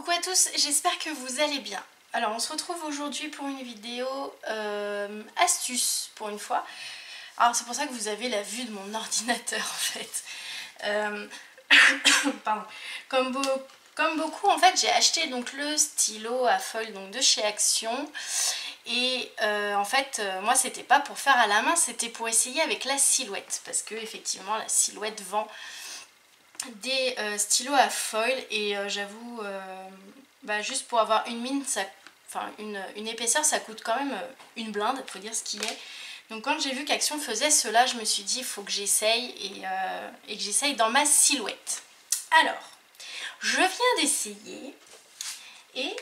Coucou à tous, j'espère que vous allez bien. Alors on se retrouve aujourd'hui pour une vidéo astuce pour une fois. Alors c'est pour ça que vous avez la vue de mon ordinateur en fait. Pardon. Comme beaucoup en fait j'ai acheté donc le stylo à feuilles donc de chez Action. Et en fait moi c'était pas pour faire à la main, c'était pour essayer avec la Silhouette. Parce que effectivement la Silhouette vend des stylos à foil et j'avoue juste pour avoir une mine, une épaisseur, ça coûte quand même une blinde, faut dire ce qu'il est. Donc quand j'ai vu qu'Action faisait cela, je me suis dit il faut que j'essaye et que j'essaye dans ma Silhouette. Alors, je viens d'essayer et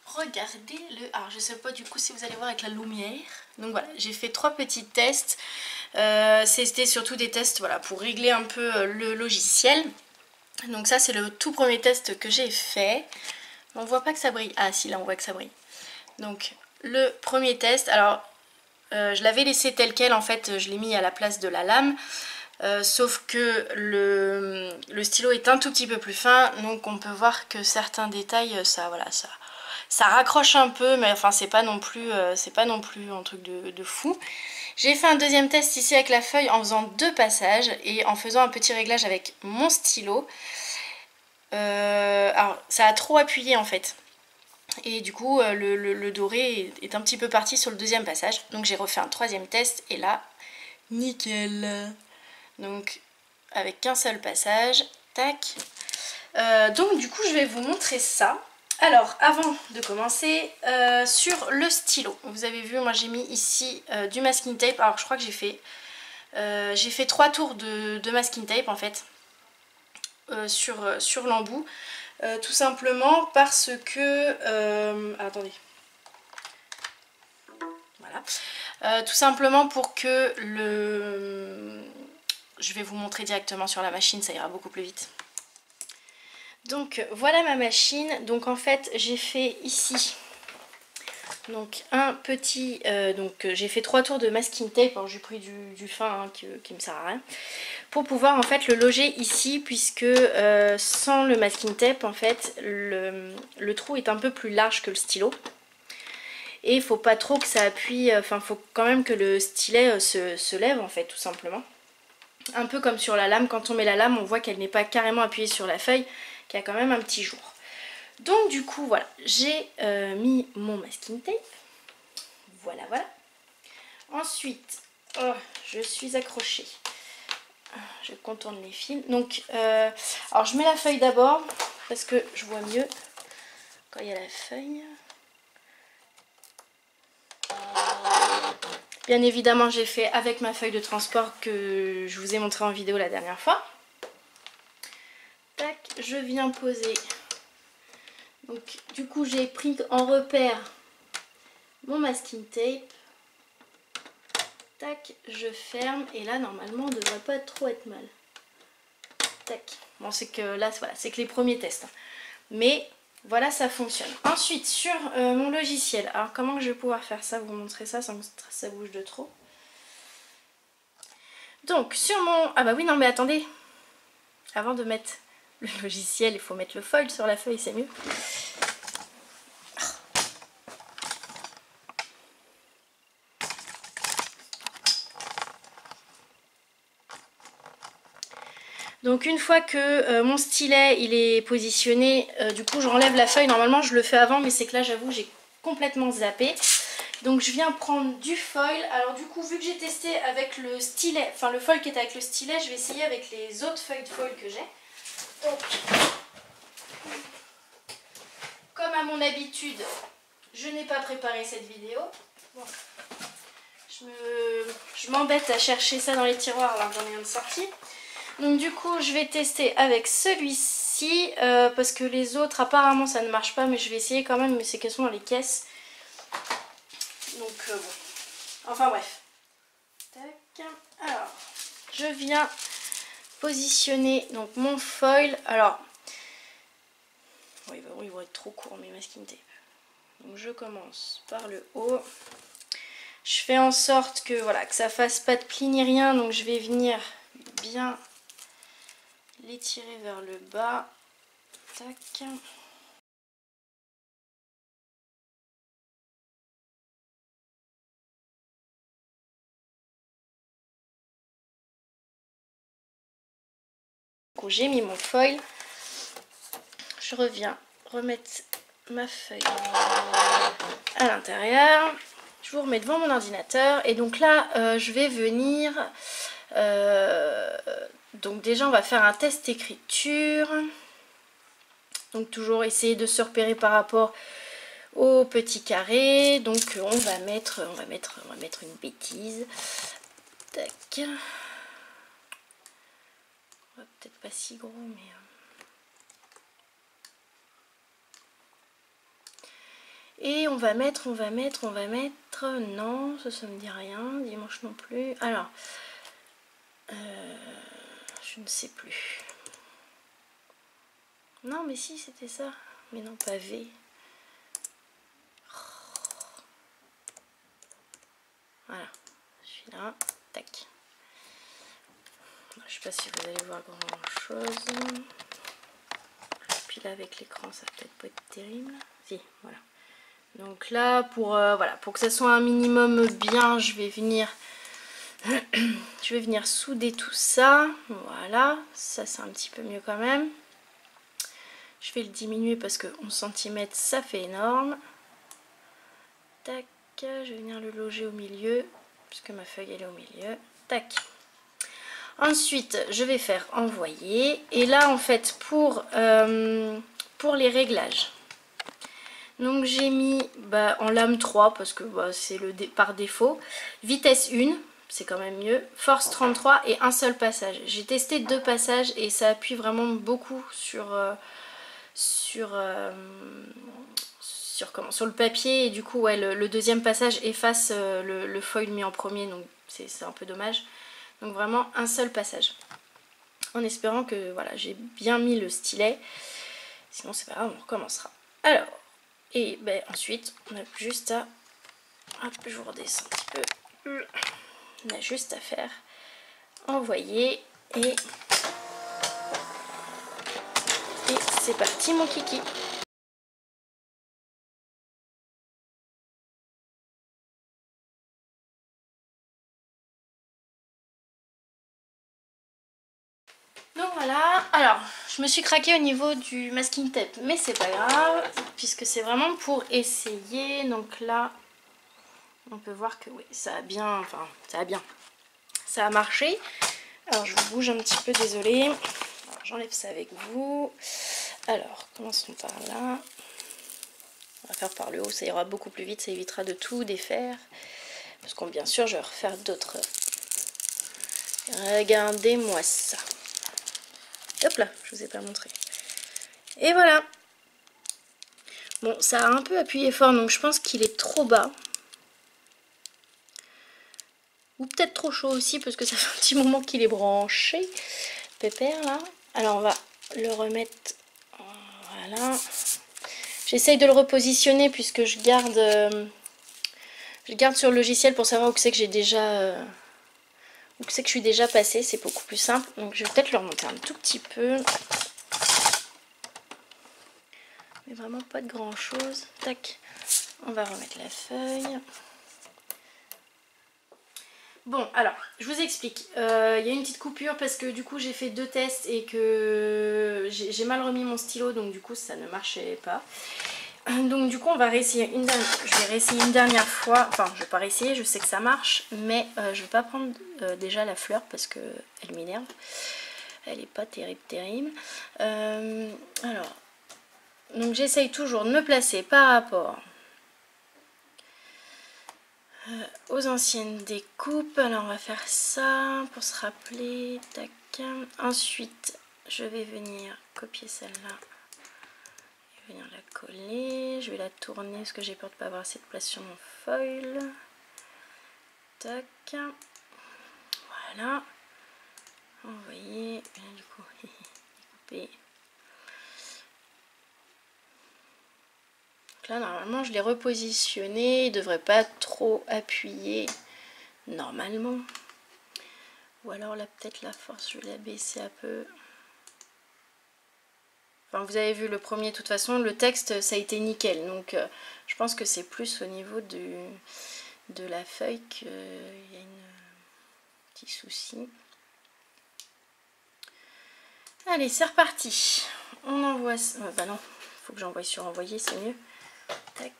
regardez le... Alors je sais pas du coup si vous allez voir avec la lumière. Donc voilà, j'ai fait 3 petits tests. C'était surtout des tests voilà, pour régler un peu le logiciel. Donc ça c'est le tout premier test que j'ai fait. On voit pas que ça brille. Ah si, là on voit que ça brille. Donc le premier test, alors je l'avais laissé tel quel en fait, je l'ai mis à la place de la lame. Sauf que le stylo est un tout petit peu plus fin, donc on peut voir que certains détails, ça raccroche un peu, mais enfin c'est pas non plus un truc de fou. J'ai fait un deuxième test ici avec la feuille en faisant 2 passages et en faisant un petit réglage avec mon stylo. Alors ça a trop appuyé en fait. Et du coup le doré est un petit peu parti sur le deuxième passage. Donc j'ai refait un troisième test et là, nickel. Donc avec qu'un seul passage, tac. Donc du coup je vais vous montrer ça. Alors avant de commencer, sur le stylo, vous avez vu moi j'ai mis ici du masking tape. Alors je crois que j'ai fait 3 tours de masking tape en fait sur l'embout. Tout simplement parce que... attendez. Voilà. Tout simplement pour que le... Je vais vous montrer directement sur la machine, ça ira beaucoup plus vite. Donc voilà ma machine. Donc en fait j'ai fait ici donc un petit... j'ai fait 3 tours de masking tape. Alors j'ai pris du fin hein, qui me sert à rien. Pour pouvoir en fait le loger ici puisque sans le masking tape en fait le trou est un peu plus large que le stylo. Et il faut pas trop que ça appuie, enfin faut quand même que le stylet se lève en fait tout simplement. Un peu comme sur la lame, quand on met la lame on voit qu'elle n'est pas carrément appuyée sur la feuille, qu'il y a quand même un petit jour. Donc du coup voilà, j'ai mis mon masking tape. Voilà. Ensuite, je suis accrochée. Je contourne les fils. Donc, alors je mets la feuille d'abord parce que je vois mieux quand il y a la feuille. Bien évidemment, j'ai fait avec ma feuille de transport que je vous ai montré en vidéo la dernière fois. Tac, je viens poser. Donc, du coup, j'ai pris en repère mon masking tape. Tac, je ferme et là, normalement, on ne devrait pas trop être mal. Tac. Bon, c'est que là, voilà, c'est que les premiers tests. Mais voilà, ça fonctionne. Ensuite, sur mon logiciel. Alors, comment je vais pouvoir faire ça, vous montrer ça sans que ça bouge de trop. Donc, sur mon... Ah bah oui, non, mais attendez. Avant de mettre le logiciel, il faut mettre le foil sur la feuille, c'est mieux. Donc une fois que mon stylet il est positionné, du coup j'enlève la feuille. Normalement je le fais avant, mais c'est que là j'avoue j'ai complètement zappé. Donc je viens prendre du foil. Alors du coup vu que j'ai testé avec le stylet, enfin le foil qui était avec le stylet, je vais essayer avec les autres feuilles de foil que j'ai. Donc comme à mon habitude, je n'ai pas préparé cette vidéo. Bon. Je m'embête à chercher ça dans les tiroirs alors que j'en ai un de sorti. Donc du coup je vais tester avec celui-ci parce que les autres apparemment ça ne marche pas, mais je vais essayer quand même, mais c'est qu'elles sont dans les caisses. Donc bon. Enfin bref. Tac. Alors je viens positionner donc mon foil. Alors ils vont être trop courts mes masking tape. Donc je commence par le haut. Je fais en sorte que voilà, que ça fasse pas de plis ni rien, donc je vais venir bien l'étirer vers le bas. Tac. coup j'ai mis mon foil. Je reviens remettre ma feuille à l'intérieur. Je vous remets devant mon ordinateur. Et donc là, je vais venir... donc déjà, on va faire un test écriture. Donc toujours essayer de se repérer par rapport au petit carré. Donc on va mettre une bêtise. Tac. Peut-être pas si gros, mais... Et on va mettre, non, ça me dit rien, dimanche non plus. Alors, je ne sais plus. Non, mais si, c'était ça. Mais non, pas V. Voilà, celui-là, tac. Je sais pas si vous allez voir grand chose. Puis là, avec l'écran, ça va peut-être pas être terrible. Si, voilà. Donc là, pour, voilà, pour que ça soit un minimum bien, je vais venir souder tout ça. Voilà, ça c'est un petit peu mieux quand même. Je vais le diminuer parce que 11 cm ça fait énorme. Tac, je vais venir le loger au milieu, puisque ma feuille elle est au milieu. Tac. Ensuite, je vais faire envoyer. Et là, en fait, pour les réglages, donc j'ai mis en lame 3 parce que c'est le par défaut. Vitesse 1, c'est quand même mieux. Force 33 et un seul passage. J'ai testé 2 passages et ça appuie vraiment beaucoup sur le papier. Et du coup, ouais, le deuxième passage efface le foil mis en premier. Donc c'est un peu dommage. Donc vraiment un seul passage. En espérant que voilà, j'ai bien mis le stylet. Sinon c'est pas grave, on recommencera. Alors... Et ensuite, on a juste à... Hop, je vous redescends un petit peu. On a juste à faire envoyer et c'est parti mon kiki. Donc voilà, alors je me suis craquée au niveau du masking tape, mais c'est pas grave, puisque c'est vraiment pour essayer. Donc là, on peut voir que oui, ça a marché. Alors je vous bouge un petit peu, désolée. J'enlève ça avec vous. Alors, commençons par là. On va faire par le haut, ça ira beaucoup plus vite, ça évitera de tout défaire. Parce que bien sûr, je vais refaire d'autres. Regardez-moi ça. Hop là, je vous ai pas montré. Et voilà. Bon, ça a un peu appuyé fort, donc je pense qu'il est trop bas. Ou peut-être trop chaud aussi, parce que ça fait un petit moment qu'il est branché. Pépère, là. Alors, on va le remettre... Voilà. J'essaye de le repositionner, puisque je garde sur le logiciel pour savoir où c'est que j'ai déjà... où c'est que je suis déjà passée. C'est beaucoup plus simple. Donc, je vais peut-être le remonter un tout petit peu. Mais vraiment pas de grand chose. Tac, on va remettre la feuille. Bon, alors, je vous explique. Il y a une petite coupure parce que du coup j'ai fait 2 tests et que j'ai mal remis mon stylo, donc du coup ça ne marchait pas. Donc du coup on va réessayer une dernière. Je vais réessayer une dernière fois. Enfin, je vais pas réessayer, je sais que ça marche, mais je vais pas prendre déjà la fleur parce que elle m'énerve. Elle est pas terrible. Alors. Donc j'essaye toujours de me placer par rapport aux anciennes découpes. Alors on va faire ça pour se rappeler. Tac. Ensuite je vais venir copier celle-là et venir la coller. Je vais la tourner parce que j'ai peur de ne pas avoir assez de place sur mon foil. Tac. Voilà. Envoyer. Du coup, découper. Là normalement je l'ai repositionné, il ne devrait pas trop appuyer normalement. Ou alors là peut-être la force je vais la baisser un peu. Enfin vous avez vu le premier, de toute façon le texte ça a été nickel, donc je pense que c'est plus au niveau de la feuille qu'il y a un petit souci. Allez, c'est reparti. On envoie... bah non, faut que j'envoie sur envoyer, c'est mieux. Tac.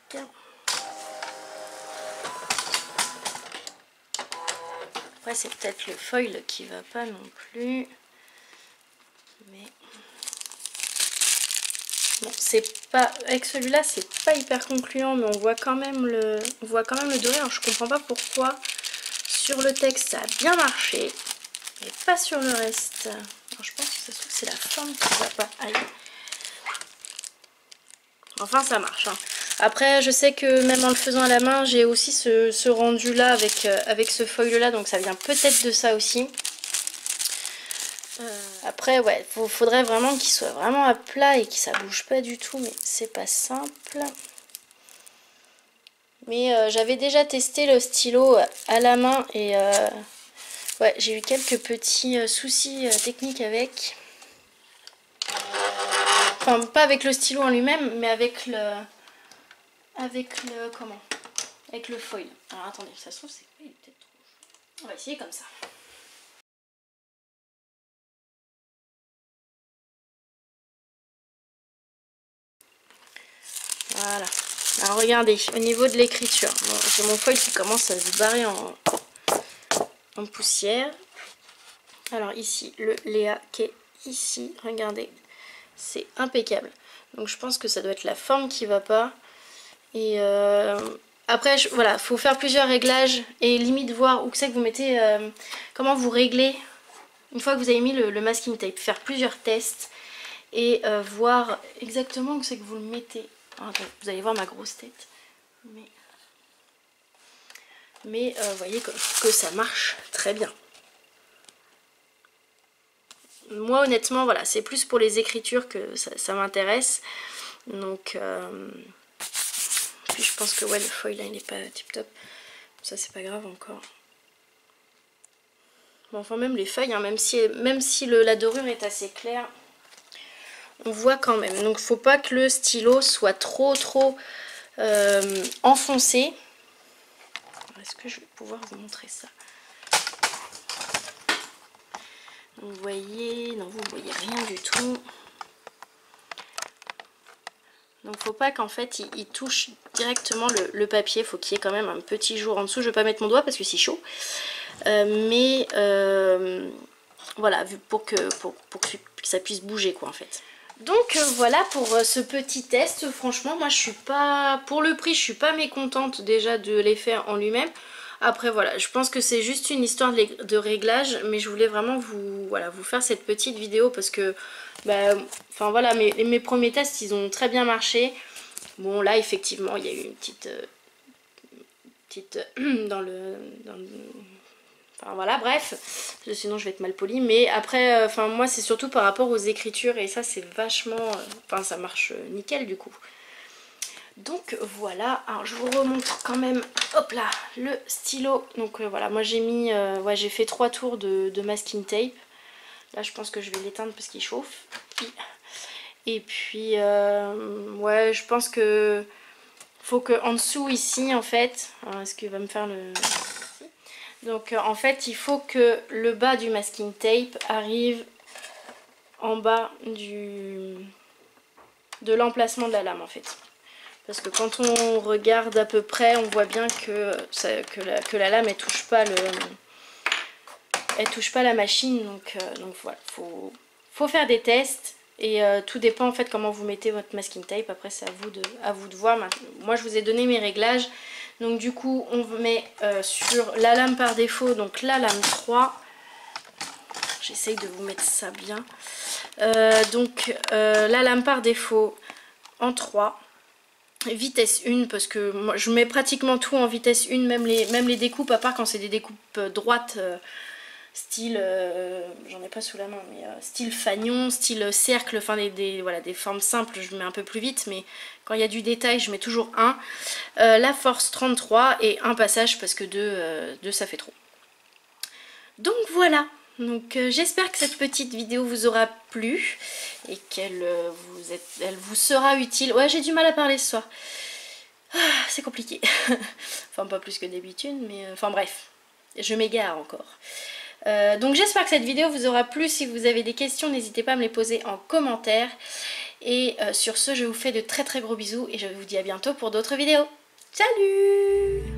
Après, c'est peut-être le foil qui va pas non plus. Mais... bon, c'est pas... avec celui-là, c'est pas hyper concluant, mais on voit quand même le doré. Alors, je comprends pas pourquoi sur le texte, ça a bien marché. Mais pas sur le reste. Alors, je pense que ça se trouve c'est la forme qui va pas. Aïe. Enfin ça marche. Hein. Après je sais que même en le faisant à la main, j'ai aussi ce rendu là avec ce foil là. Donc ça vient peut-être de ça aussi. Après ouais, faudrait vraiment qu'il soit vraiment à plat et que ça bouge pas du tout. Mais c'est pas simple. Mais j'avais déjà testé le stylo à la main et... ouais, j'ai eu quelques petits soucis techniques avec. Enfin, pas avec le stylo en lui-même, mais avec le... comment? Avec le foil. Alors attendez, ça se trouve, c'est... il est peut-être trop... on va essayer comme ça. Voilà. Alors regardez, au niveau de l'écriture, bon, j'ai mon foil qui commence à se barrer en poussière. Alors ici, le Léa qui est ici, regardez, c'est impeccable. Donc je pense que ça doit être la forme qui va pas. Et après, voilà, faut faire plusieurs réglages et limite voir où c'est que vous mettez, comment vous réglez une fois que vous avez mis le masking tape. Faire plusieurs tests et voir exactement où c'est que vous le mettez. Alors, attends, vous allez voir ma grosse tête. Mais vous voyez que ça marche très bien. Moi honnêtement voilà, c'est plus pour les écritures que ça m'intéresse. Donc puis je pense que ouais, le foil là il est pas tip top. Ça c'est pas grave encore. Bon, enfin même les feuilles, hein, même si la dorure est assez claire, on voit quand même. Donc faut pas que le stylo soit trop enfoncé. Est-ce que je vais pouvoir vous montrer ça? Vous voyez, non vous voyez rien du tout. Donc faut pas qu'en fait il touche directement le papier, faut qu'il y ait quand même un petit jour en dessous. Je vais pas mettre mon doigt parce que c'est chaud. Mais voilà, pour que ça puisse bouger quoi en fait. Donc voilà pour ce petit test. Franchement moi je suis pas, pour le prix je suis pas mécontente déjà de les faire en lui-même. Après voilà, je pense que c'est juste une histoire de réglage, mais je voulais vraiment vous faire cette petite vidéo parce que bah, enfin voilà, mes premiers tests ils ont très bien marché. Bon là effectivement il y a eu une petite enfin voilà, bref, sinon je vais être mal polie, mais après, enfin moi c'est surtout par rapport aux écritures et ça c'est vachement, enfin ça marche nickel du coup. Donc voilà, alors je vous remontre quand même, hop là, le stylo. Donc voilà, moi j'ai mis, ouais j'ai fait 3 tours de masking tape. Là je pense que je vais l'éteindre parce qu'il chauffe. Et puis, ouais je pense que faut que en dessous ici en fait, est-ce qu'il va me faire le... Donc en fait il faut que le bas du masking tape arrive en bas de l'emplacement de la lame en fait. Parce que quand on regarde à peu près, on voit bien que la lame elle touche pas la machine. Donc voilà, faut faire des tests. Et tout dépend en fait comment vous mettez votre masking tape. Après c'est à vous de voir. Moi je vous ai donné mes réglages. Donc du coup on met sur la lame par défaut, donc la lame 3. J'essaye de vous mettre ça bien. La lame par défaut en 3. Vitesse 1 parce que moi je mets pratiquement tout en vitesse 1, même les découpes, à part quand c'est des découpes droites, style, j'en ai pas sous la main, mais style fanion, style cercle, enfin voilà, des formes simples, je mets un peu plus vite, mais quand il y a du détail, je mets toujours 1. La force 33 et un passage parce que 2 ça fait trop. Donc voilà, donc j'espère que cette petite vidéo vous aura plu et qu'elle vous sera utile. Ouais, j'ai du mal à parler ce soir. Ah, c'est compliqué. Enfin, pas plus que d'habitude, mais enfin bref, je m'égare encore. Donc j'espère que cette vidéo vous aura plu. Si vous avez des questions, n'hésitez pas à me les poser en commentaire. Et sur ce, je vous fais de très très gros bisous et je vous dis à bientôt pour d'autres vidéos. Salut!